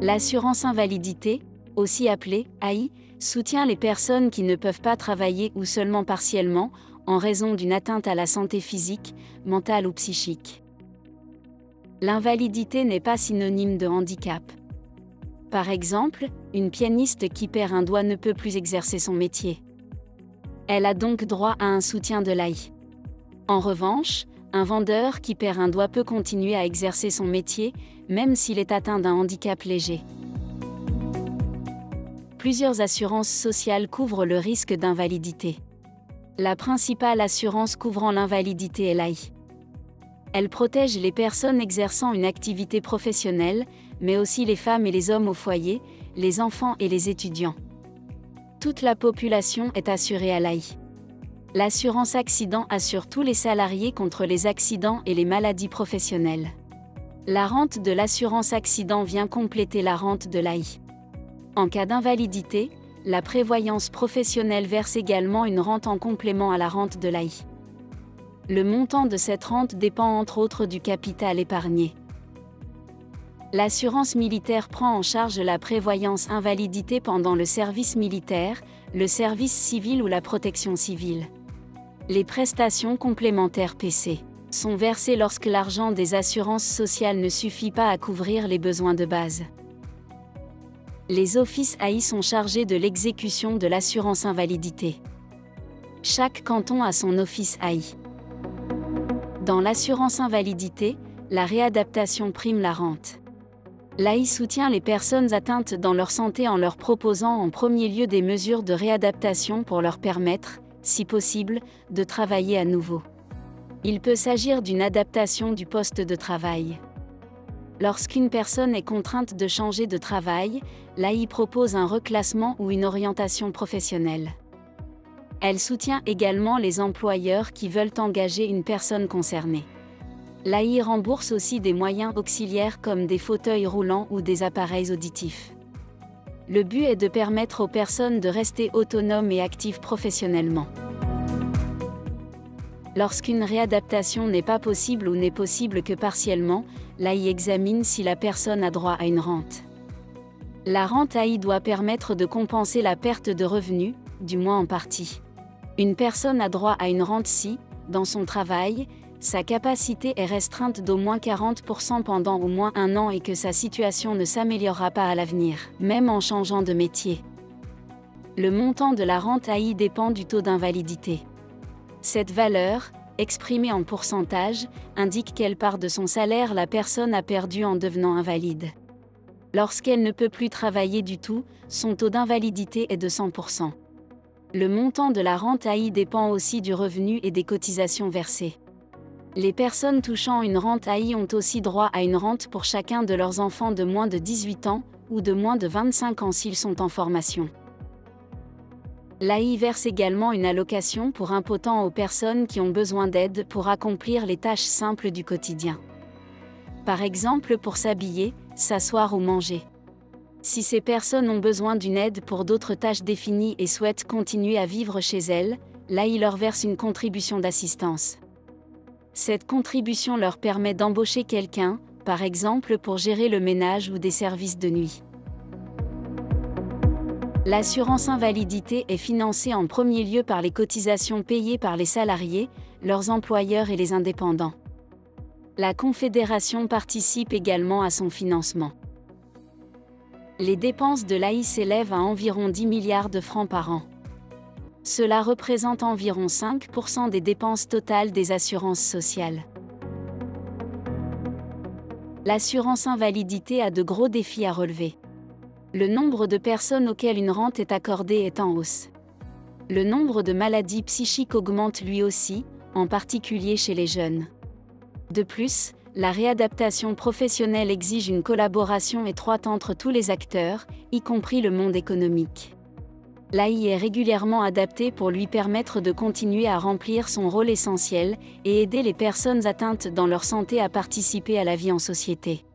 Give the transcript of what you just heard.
L'assurance invalidité, aussi appelée AI, soutient les personnes qui ne peuvent pas travailler ou seulement partiellement, en raison d'une atteinte à la santé physique, mentale ou psychique. L'invalidité n'est pas synonyme de handicap. Par exemple, une pianiste qui perd un doigt ne peut plus exercer son métier. Elle a donc droit à un soutien de l'AI. En revanche, un vendeur qui perd un doigt peut continuer à exercer son métier, même s'il est atteint d'un handicap léger. Plusieurs assurances sociales couvrent le risque d'invalidité. La principale assurance couvrant l'invalidité est l'AI. Elle protège les personnes exerçant une activité professionnelle, mais aussi les femmes et les hommes au foyer, les enfants et les étudiants. Toute la population est assurée à l'AI. L'assurance accident assure tous les salariés contre les accidents et les maladies professionnelles. La rente de l'assurance accident vient compléter la rente de l'AI. En cas d'invalidité, la prévoyance professionnelle verse également une rente en complément à la rente de l'AI. Le montant de cette rente dépend entre autres du capital épargné. L'assurance militaire prend en charge la prévoyance invalidité pendant le service militaire, le service civil ou la protection civile. Les prestations complémentaires PC sont versées lorsque l'argent des assurances sociales ne suffit pas à couvrir les besoins de base. Les offices AI sont chargés de l'exécution de l'assurance invalidité. Chaque canton a son office AI. Dans l'assurance invalidité, la réadaptation prime la rente. L'AI soutient les personnes atteintes dans leur santé en leur proposant en premier lieu des mesures de réadaptation pour leur permettre, si possible, de travailler à nouveau. Il peut s'agir d'une adaptation du poste de travail. Lorsqu'une personne est contrainte de changer de travail, l'AI propose un reclassement ou une orientation professionnelle. Elle soutient également les employeurs qui veulent engager une personne concernée. L'AI rembourse aussi des moyens auxiliaires comme des fauteuils roulants ou des appareils auditifs. Le but est de permettre aux personnes de rester autonomes et actives professionnellement. Lorsqu'une réadaptation n'est pas possible ou n'est possible que partiellement, l'AI examine si la personne a droit à une rente. La rente AI doit permettre de compenser la perte de revenus, du moins en partie. Une personne a droit à une rente si, dans son travail, sa capacité est restreinte d'au moins 40% pendant au moins un an et que sa situation ne s'améliorera pas à l'avenir, même en changeant de métier. Le montant de la rente AI dépend du taux d'invalidité. Cette valeur, exprimée en pourcentage, indique quelle part de son salaire la personne a perdu en devenant invalide. Lorsqu'elle ne peut plus travailler du tout, son taux d'invalidité est de 100%. Le montant de la rente AI dépend aussi du revenu et des cotisations versées. Les personnes touchant une rente AI ont aussi droit à une rente pour chacun de leurs enfants de moins de 18 ans, ou de moins de 25 ans s'ils sont en formation. L'AI verse également une allocation pour impotents aux personnes qui ont besoin d'aide pour accomplir les tâches simples du quotidien. Par exemple pour s'habiller, s'asseoir ou manger. Si ces personnes ont besoin d'une aide pour d'autres tâches définies et souhaitent continuer à vivre chez elles, l'AI leur verse une contribution d'assistance. Cette contribution leur permet d'embaucher quelqu'un, par exemple pour gérer le ménage ou des services de nuit. L'assurance invalidité est financée en premier lieu par les cotisations payées par les salariés, leurs employeurs et les indépendants. La Confédération participe également à son financement. Les dépenses de l'AI s'élèvent à environ 10 milliards de francs par an. Cela représente environ 5% des dépenses totales des assurances sociales. L'assurance invalidité a de gros défis à relever. Le nombre de personnes auxquelles une rente est accordée est en hausse. Le nombre de maladies psychiques augmente lui aussi, en particulier chez les jeunes. De plus, la réadaptation professionnelle exige une collaboration étroite entre tous les acteurs, y compris le monde économique. L'AI est régulièrement adaptée pour lui permettre de continuer à remplir son rôle essentiel et aider les personnes atteintes dans leur santé à participer à la vie en société.